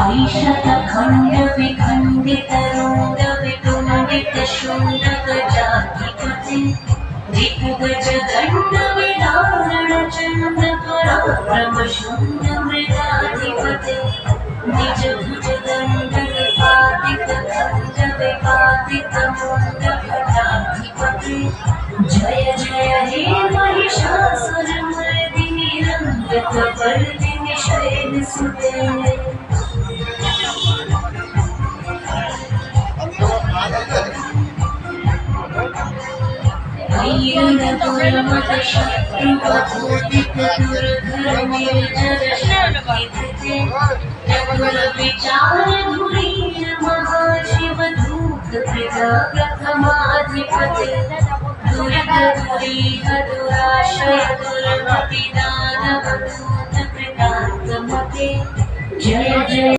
ऐशतखण्ड विखण्डित रुण्ड वितुण्डित शून्ड गजाधिपते दिग्गज दण्ड विदारण चण्ड पराक्रम शून्ड मृगाधिपते निज भुज दण्ड निपातित खण्ड विपातित मुण्ड भटाधिपते जय जय हे महिषासुरमर्दिनि रङ्गकपर्दिनि शैलसुते वीरनपुरमत शत्रुवधूतित दुर्धर निर्जर शक्तिधृते नकुल विचार धुरीर महाशिव धूत प्रजा प्रथमाधिपते दुरित दुरीह दुराशय दुर्मति दानव दूत कृतान्तमते जय जय